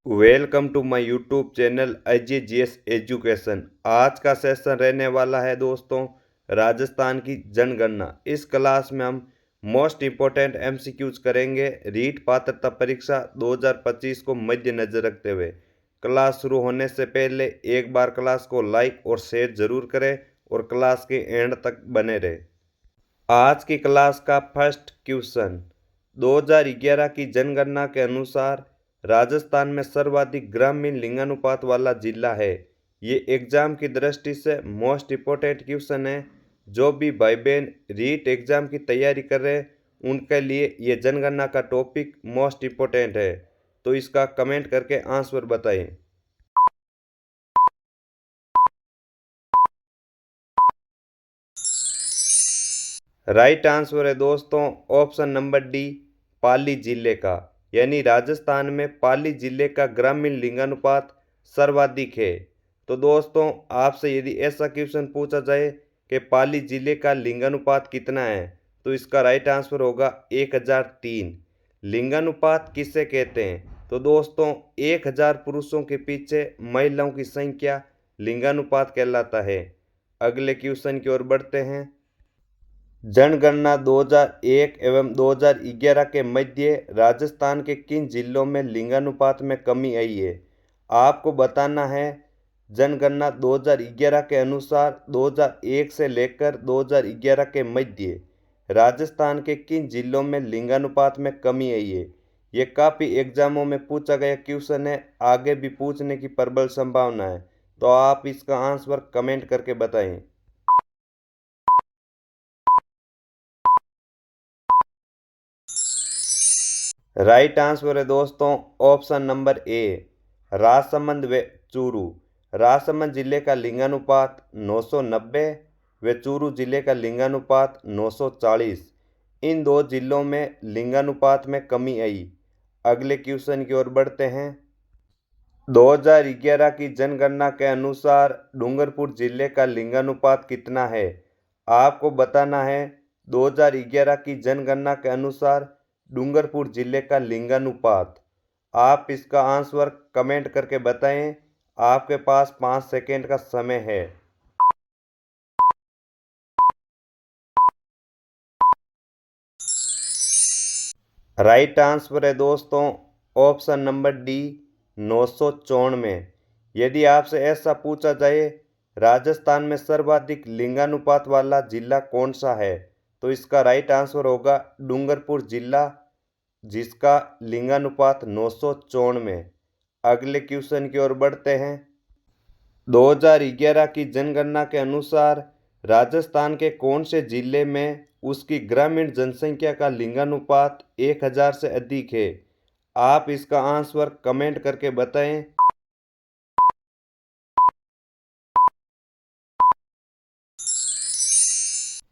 Welcome to my YouTube channel IGGS education. आज का session रहने वाला है दोस्तों राजस्थान की जनगणना। इस क्लास में हम मोस्ट इम्पोर्टेंट MCQs करेंगे रीट पात्रता परीक्षा 2025 को मद्देनजर रखते हुए। क्लास शुरू होने से पहले एक बार क्लास को लाइक और शेयर जरूर करें और क्लास के एंड तक बने रहे। आज की क्लास का फर्स्ट क्वेश्चन, 2011 की जनगणना के अनुसार राजस्थान में सर्वाधिक ग्रामीण लिंगानुपात वाला जिला है। ये एग्जाम की दृष्टि से मोस्ट इम्पोर्टेंट क्वेश्चन है। जो भी भाई बहन रीट एग्जाम की तैयारी कर रहे हैं उनके लिए ये जनगणना का टॉपिक मोस्ट इम्पोर्टेंट है। तो इसका कमेंट करके आंसर बताएं। राइट आंसर है दोस्तों ऑप्शन नंबर डी, पाली जिले का। यानी राजस्थान में पाली जिले का ग्रामीण लिंगानुपात सर्वाधिक है। तो दोस्तों आपसे यदि ऐसा क्वेश्चन पूछा जाए कि पाली जिले का लिंगानुपात कितना है तो इसका राइट आंसर होगा 1003। लिंगानुपात किसे कहते हैं? तो दोस्तों 1000 पुरुषों के पीछे महिलाओं की संख्या लिंगानुपात कहलाता है। अगले क्वेश्चन की ओर बढ़ते हैं। जनगणना 2001 एवं 2011 के मध्य राजस्थान के किन जिलों में लिंगानुपात में कमी आई है? आपको बताना है। जनगणना 2011 के अनुसार 2001 से लेकर 2011 के मध्य राजस्थान के किन जिलों में लिंगानुपात में कमी आई है। ये काफ़ी एग्जामों में पूछा गया क्वेश्चन है, आगे भी पूछने की प्रबल संभावना है। तो आप इसका आंसर कमेंट करके बताएं। राइट आंसर है दोस्तों ऑप्शन नंबर ए, राजसमंद व चूरू। राजसमंद जिले का लिंगानुपात 990 व चूरू जिले का लिंगानुपात 940। इन दो जिलों में लिंगानुपात में कमी आई। अगले क्वेश्चन की ओर बढ़ते हैं। 2011 की जनगणना के अनुसार डूंगरपुर जिले का लिंगानुपात कितना है? आपको बताना है। 2011 की जनगणना के अनुसार डूंगरपुर जिले का लिंगानुपात। आप इसका आंसर कमेंट करके बताएं। आपके पास 5 सेकेंड का समय है। राइट आंसर है दोस्तों ऑप्शन नंबर डी, 994। यदि आपसे ऐसा पूछा जाए राजस्थान में सर्वाधिक लिंगानुपात वाला जिला कौन सा है तो इसका राइट आंसर होगा डूंगरपुर जिला, जिसका लिंगानुपात 994। अगले क्वेश्चन की ओर बढ़ते हैं। 2011 की जनगणना के अनुसार राजस्थान के कौन से जिले में उसकी ग्रामीण जनसंख्या का लिंगानुपात 1000 से अधिक है? आप इसका आंसर कमेंट करके बताएं।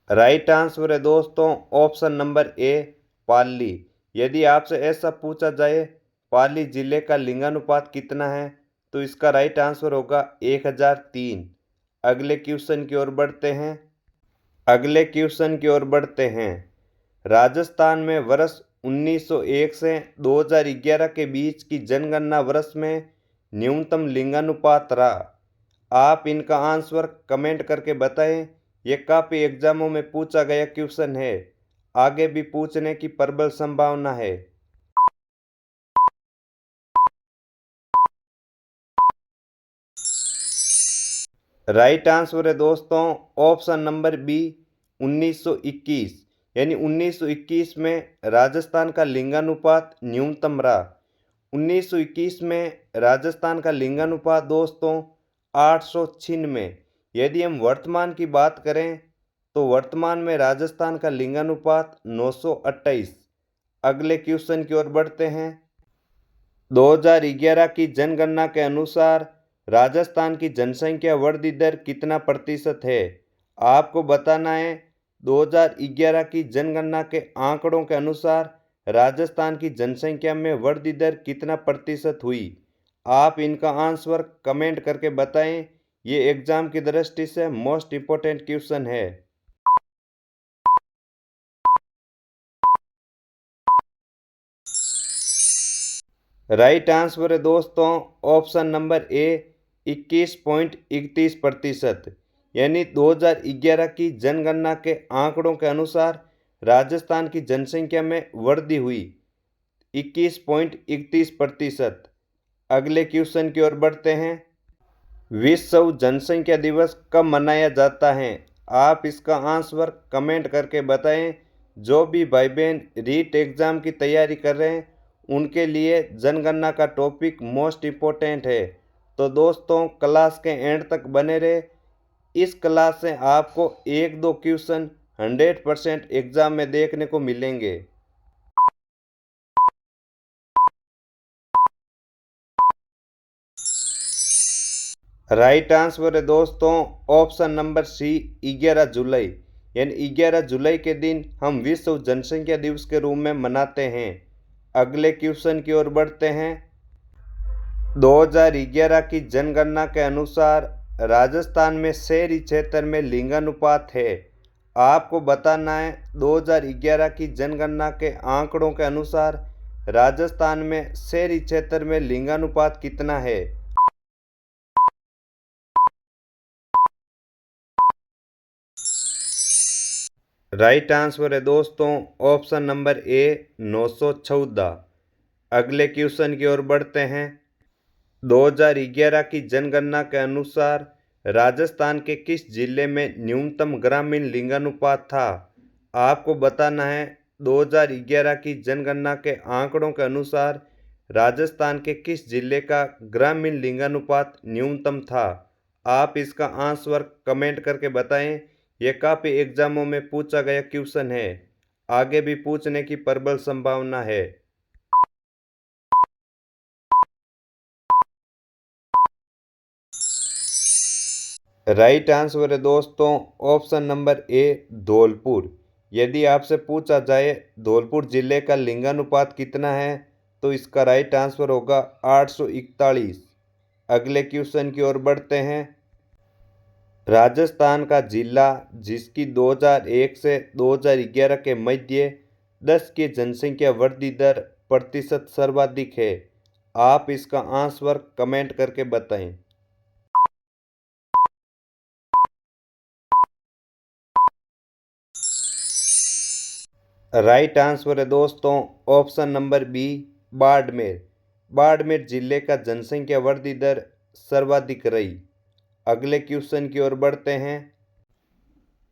राइट आंसर है दोस्तों ऑप्शन नंबर ए, पाली। यदि आपसे ऐसा पूछा जाए पाली जिले का लिंगानुपात कितना है तो इसका राइट आंसर होगा 1003। अगले क्वेश्चन की ओर बढ़ते हैं। राजस्थान में वर्ष 1901 से 2011 के बीच की जनगणना वर्ष में न्यूनतम लिंगानुपात रहा। आप इनका आंसर कमेंट करके बताएं। यह काफ़ी एग्जामों में पूछा गया क्वेश्चन है, आगे भी पूछने की प्रबल संभावना है। राइट आंसर है दोस्तों ऑप्शन नंबर बी, 1921। यानी 1921 में राजस्थान का लिंगानुपात न्यूनतम रहा। 1921 में राजस्थान का लिंगानुपात दोस्तों 896। यदि हम वर्तमान की बात करें तो वर्तमान में राजस्थान का लिंगानुपात 928। अगले क्वेश्चन की ओर बढ़ते हैं। 2011 की जनगणना के अनुसार राजस्थान की जनसंख्या वृद्धि दर कितना प्रतिशत है? आपको बताना है। 2011 की जनगणना के आंकड़ों के अनुसार राजस्थान की जनसंख्या में वृद्धि दर कितना प्रतिशत हुई? आप इनका आंसर कमेंट करके बताएं। ये एग्जाम की दृष्टि से मोस्ट इम्पोर्टेंट क्वेश्चन है। राइट आंसर है दोस्तों ऑप्शन नंबर ए 21.31%। यानी 2011 की जनगणना के आंकड़ों के अनुसार राजस्थान की जनसंख्या में वृद्धि हुई 21.31%। अगले क्वेश्चन की ओर बढ़ते हैं। विश्व जनसंख्या दिवस कब मनाया जाता है? आप इसका आंसर कमेंट करके बताएं। जो भी भाई बहन रीट एग्ज़ाम की तैयारी कर रहे हैं उनके लिए जनगणना का टॉपिक मोस्ट इम्पोर्टेंट है। तो दोस्तों क्लास के एंड तक बने रहे। इस क्लास से आपको एक दो क्वेश्चन 100% एग्ज़ाम में देखने को मिलेंगे। राइट आंसर है दोस्तों ऑप्शन नंबर सी 11 जुलाई। यानी 11 जुलाई के दिन हम विश्व जनसंख्या दिवस के रूप में मनाते हैं। अगले क्वेश्चन की ओर बढ़ते हैं। 2011 की जनगणना के अनुसार राजस्थान में शहरी क्षेत्र में लिंगानुपात है। आपको बताना है 2011 की जनगणना के आंकड़ों के अनुसार राजस्थान में शहरी क्षेत्र में लिंगानुपात कितना है। राइट आंसर है दोस्तों ऑप्शन नंबर ए 914। अगले क्वेश्चन की ओर बढ़ते हैं। 2011 की जनगणना के अनुसार राजस्थान के किस जिले में न्यूनतम ग्रामीण लिंगानुपात था? आपको बताना है 2011 की जनगणना के आंकड़ों के अनुसार राजस्थान के किस जिले का ग्रामीण लिंगानुपात न्यूनतम था। आप इसका आंसर कमेंट करके बताएं। यह काफ़ी एग्जामों में पूछा गया क्वेश्चन है। आगे भी पूछने की प्रबल संभावना है। राइट आंसर है दोस्तों ऑप्शन नंबर ए धौलपुर। यदि आपसे पूछा जाए धौलपुर जिले का लिंगानुपात कितना है तो इसका राइट आंसर होगा 841। अगले क्वेश्चन की ओर बढ़ते हैं। राजस्थान का जिला जिसकी 2001 से 2011 के मध्य 10 की जनसंख्या वृद्धि दर प्रतिशत सर्वाधिक है। आप इसका आंसर कमेंट करके बताएं। राइट आंसर है दोस्तों option number B Barmer. Barmer जिले का जनसंख्या वृद्धि दर सर्वाधिक रही। अगले क्वेश्चन की ओर बढ़ते हैं।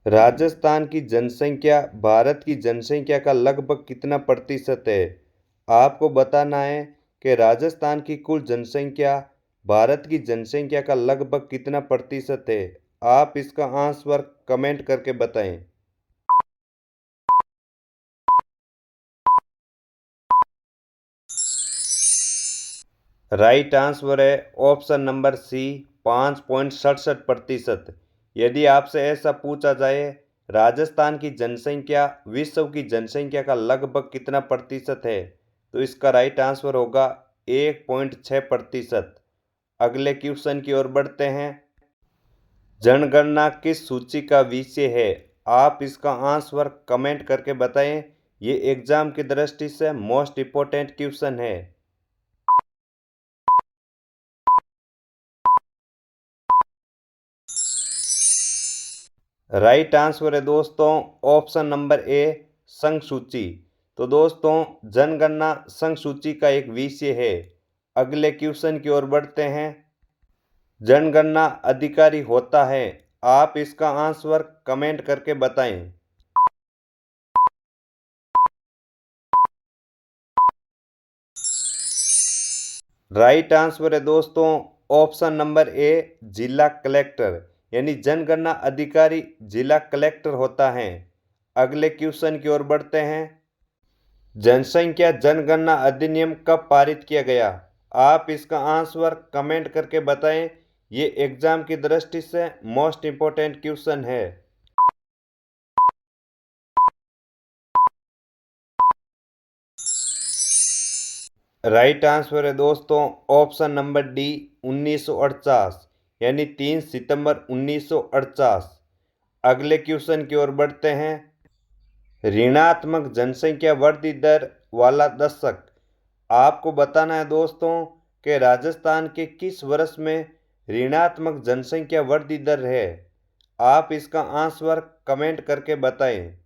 राजस्थान की जनसंख्या भारत की जनसंख्या का लगभग कितना प्रतिशत है? आपको बताना है कि राजस्थान की कुल जनसंख्या भारत की जनसंख्या का लगभग कितना प्रतिशत है। आप इसका आंसर कमेंट करके बताएं। राइट आंसर है ऑप्शन नंबर सी 5.67%। यदि आपसे ऐसा पूछा जाए राजस्थान की जनसंख्या विश्व की जनसंख्या का लगभग कितना प्रतिशत है तो इसका राइट आंसर होगा 1.6%। अगले क्वेश्चन की ओर बढ़ते हैं। जनगणना किस सूची का विषय है? आप इसका आंसर कमेंट करके बताएं। ये एग्जाम की दृष्टि से मोस्ट इम्पोर्टेंट क्वेश्चन है। राइट आंसर है दोस्तों ऑप्शन नंबर ए संघ सूची। तो दोस्तों जनगणना संघ सूची का एक विषय है। अगले क्वेश्चन की ओर बढ़ते हैं। जनगणना अधिकारी होता है। आप इसका आंसर कमेंट करके बताएं। राइट आंसर है दोस्तों ऑप्शन नंबर ए जिला कलेक्टर। यानी जनगणना अधिकारी जिला कलेक्टर होता है। अगले क्वेश्चन की ओर बढ़ते हैं। जनसंख्या जनगणना अधिनियम कब पारित किया गया? आप इसका आंसर कमेंट करके बताएं। ये एग्जाम की दृष्टि से मोस्ट इम्पोर्टेंट क्वेश्चन है। राइट आंसर है दोस्तों ऑप्शन नंबर डी 1948। यानी 3 सितंबर 1948। अगले क्वेश्चन की ओर बढ़ते हैं। ऋणात्मक जनसंख्या वृद्धि दर वाला दशक। आपको बताना है दोस्तों कि राजस्थान के किस वर्ष में ऋणात्मक जनसंख्या वृद्धि दर है। आप इसका आंसर कमेंट करके बताएं।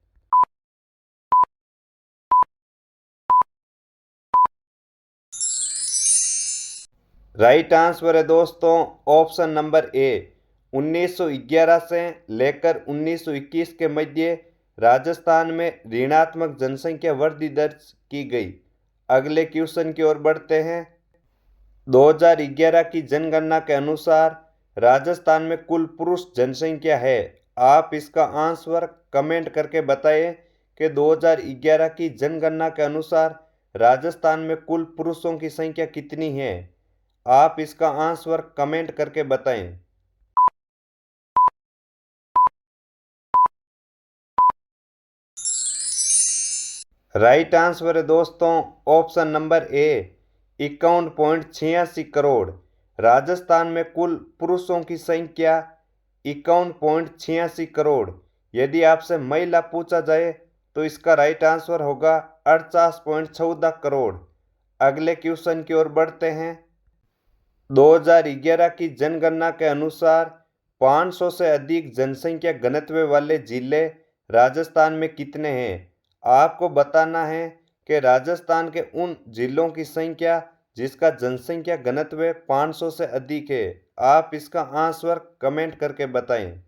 राइट आंसर है दोस्तों ऑप्शन नंबर ए। 1911 से लेकर 1921 के मध्य राजस्थान में ऋणात्मक जनसंख्या वृद्धि दर्ज की गई। अगले क्वेश्चन की ओर बढ़ते हैं। 2011 की जनगणना के अनुसार राजस्थान में कुल पुरुष जनसंख्या है। आप इसका आंसर कमेंट करके बताएं कि 2011 की जनगणना के अनुसार राजस्थान में कुल पुरुषों की संख्या कितनी है। आप इसका आंसर कमेंट करके बताएं। राइट आंसर है दोस्तों ऑप्शन नंबर ए 51.86 करोड़। राजस्थान में कुल पुरुषों की संख्या 51.86 करोड़। यदि आपसे महिला पूछा जाए तो इसका राइट आंसर होगा 48.14 करोड़। अगले क्वेश्चन की ओर बढ़ते हैं। 2011 की जनगणना के अनुसार 500 से अधिक जनसंख्या घनत्व वाले जिले राजस्थान में कितने हैं। आपको बताना है कि राजस्थान के उन जिलों की संख्या जिसका जनसंख्या घनत्व 500 से अधिक है। आप इसका आंसर कमेंट करके बताएं।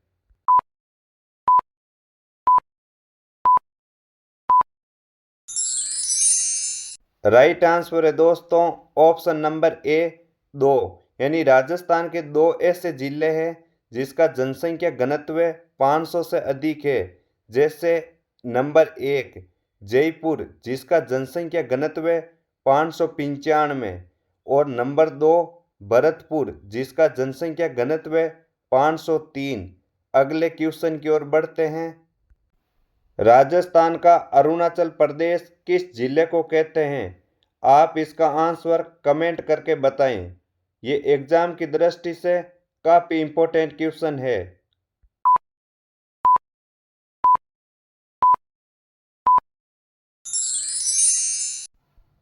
राइट आंसर है दोस्तों ऑप्शन नंबर ए 2। यानी राजस्थान के दो ऐसे जिले हैं जिसका जनसंख्या घनत्व 500 से अधिक है। जैसे नंबर 1 जयपुर जिसका जनसंख्या घनत्व 595 और नंबर 2 भरतपुर जिसका जनसंख्या घनत्व 503। अगले क्वेश्चन की ओर बढ़ते हैं। राजस्थान का अरुणाचल प्रदेश किस जिले को कहते हैं। आप इसका आंसर कमेंट करके बताएं। ये एग्जाम की दृष्टि से काफ़ी इम्पोर्टेंट क्वेश्चन है।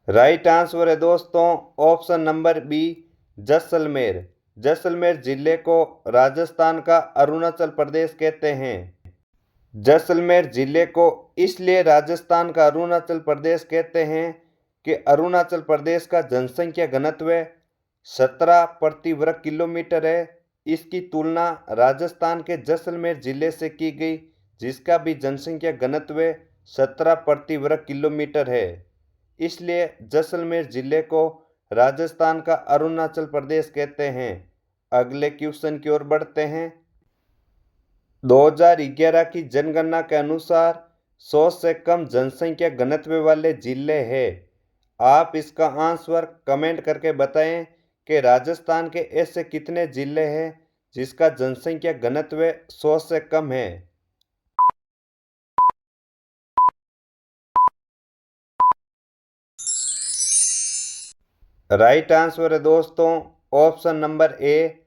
राइट आंसर है दोस्तों option number B Jaisalmer. Jaisalmer जिले को राजस्थान का अरुणाचल प्रदेश कहते हैं। जैसलमेर जिले को इसलिए राजस्थान का अरुणाचल प्रदेश कहते हैं कि अरुणाचल प्रदेश का जनसंख्या घनत्व 17 प्रति वर्ग किलोमीटर है। इसकी तुलना राजस्थान के जैसलमेर जिले से की गई जिसका भी जनसंख्या घनत्व 17 प्रति वर्ग किलोमीटर है। इसलिए जैसलमेर जिले को राजस्थान का अरुणाचल प्रदेश कहते हैं। अगले क्वेश्चन की ओर बढ़ते हैं। 2011 की जनगणना के अनुसार 100 से कम जनसंख्या घनत्व वाले जिले हैं। आप इसका आंसर कमेंट करके बताएं कि राजस्थान के ऐसे कितने जिले हैं जिसका जनसंख्या घनत्व 100 से कम है। राइट आंसर है दोस्तों option number A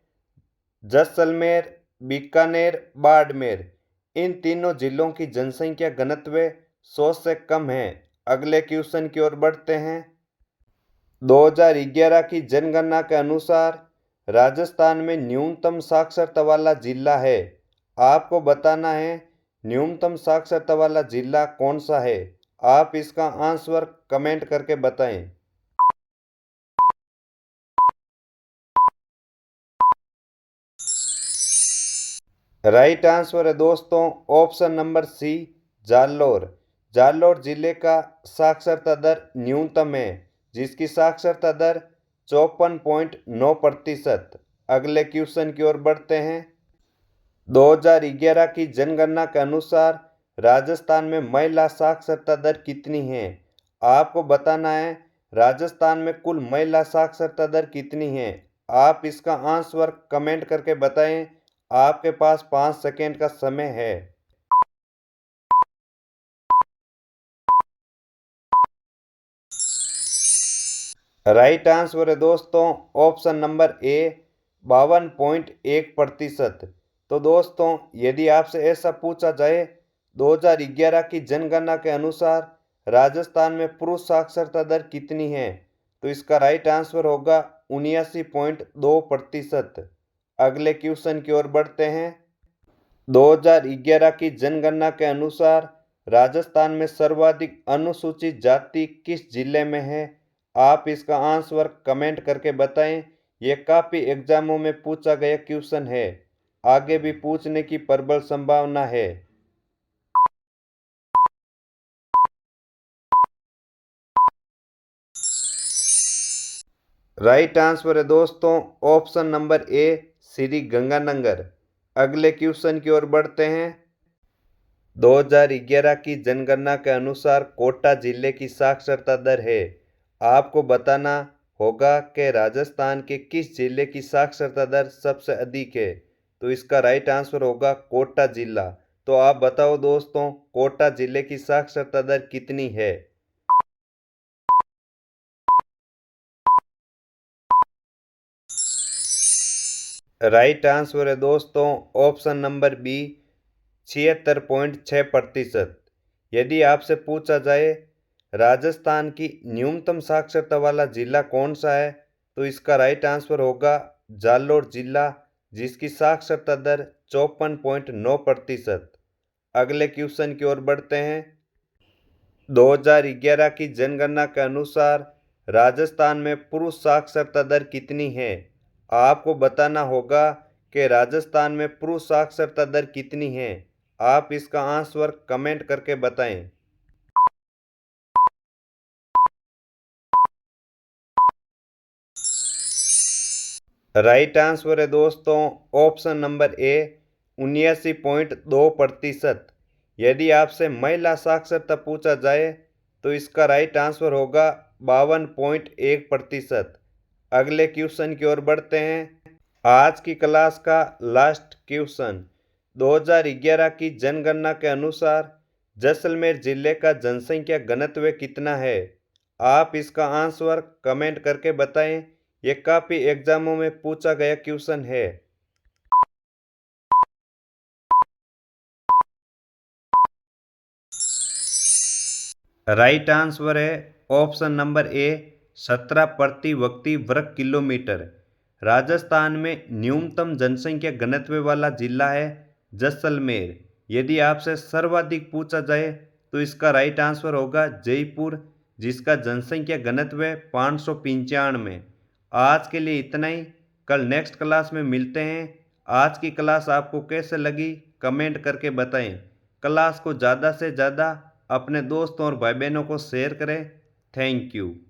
Jaisalmer, Bikaner, Barmer. इन तीनों जिलों की जनसंख्या घनत्व 100 से कम है। अगले क्वेश्चन की ओर बढ़ते हैं। 2011 की जनगणना के अनुसार राजस्थान में न्यूनतम साक्षरता वाला जिला है। आपको बताना है न्यूनतम साक्षरता वाला जिला कौन सा है। आप इसका आंसर कमेंट करके बताएं। राइट आंसर है दोस्तों option number C Jalore. Jalore जिले का साक्षरता दर न्यूनतम है जिसकी साक्षरता दर 54.9%। अगले क्वेश्चन की ओर बढ़ते हैं। 2011 की जनगणना के अनुसार राजस्थान में महिला साक्षरता दर कितनी है। आपको बताना है राजस्थान में कुल महिला साक्षरता दर कितनी है। आप इसका आंसर कमेंट करके बताएं। आपके पास 5 सेकेंड का समय है। राइट आंसर है दोस्तों ऑप्शन नंबर ए 52.1%। तो दोस्तों यदि आपसे ऐसा पूछा जाए 2011 की जनगणना के अनुसार राजस्थान में पुरुष साक्षरता दर कितनी है तो इसका राइट आंसर होगा 79.2%। अगले क्वेश्चन की ओर बढ़ते हैं। 2011 की जनगणना के अनुसार राजस्थान में सर्वाधिक अनुसूचित जाति किस जिले में है? आप इसका आंसर कमेंट करके बताएं। यह काफी एग्जामों में पूछा गया क्वेश्चन है, आगे भी पूछने की प्रबल संभावना है। राइट आंसर है दोस्तों ऑप्शन नंबर ए, श्री गंगानगर। अगले क्वेश्चन की ओर बढ़ते हैं। 2011 की जनगणना के अनुसार कोटा जिले की साक्षरता दर है। आपको बताना होगा कि राजस्थान के किस जिले की साक्षरता दर सबसे अधिक है। तो इसका राइट आंसर होगा कोटा जिला। तो आप बताओ दोस्तों, कोटा जिले की साक्षरता दर कितनी है? राइट आंसर है दोस्तों ऑप्शन नंबर बी, 76.6%। यदि आपसे पूछा जाए राजस्थान की न्यूनतम साक्षरता वाला जिला कौन सा है, तो इसका राइट आंसर होगा जालोर जिला, जिसकी साक्षरता दर 54.9%। अगले क्वेश्चन की ओर बढ़ते हैं। 2011 की जनगणना के अनुसार राजस्थान में पुरुष साक्षरता दर कितनी है? आपको बताना होगा कि राजस्थान में पुरुष साक्षरता दर कितनी है। आप इसका आंसर कमेंट करके बताएं। राइट आंसर है दोस्तों ऑप्शन नंबर ए, 79.2%। यदि आपसे महिला साक्षरता पूछा जाए तो इसका राइट आंसर होगा 52.1%। अगले क्वेश्चन की ओर बढ़ते हैं। आज की क्लास का लास्ट क्वेश्चन। 2011 की जनगणना के अनुसार जैसलमेर जिले का जनसंख्या घनत्व कितना है? आप इसका आंसर कमेंट करके बताएं। यह काफी एग्जामों में पूछा गया क्वेश्चन है। राइट आंसर है ऑप्शन नंबर ए, 17 प्रति व्यक्ति वर्ग किलोमीटर। राजस्थान में न्यूनतम जनसंख्या घनत्व वाला जिला है जैसलमेर। यदि आपसे सर्वाधिक पूछा जाए तो इसका राइट आंसर होगा जयपुर, जिसका जनसंख्या घनत्व है 595। आज के लिए इतना ही। कल नेक्स्ट क्लास में मिलते हैं। आज की क्लास आपको कैसे लगी कमेंट करके बताएं। क्लास को ज़्यादा से ज़्यादा अपने दोस्तों और भाई बहनों को शेयर करें। Thank you.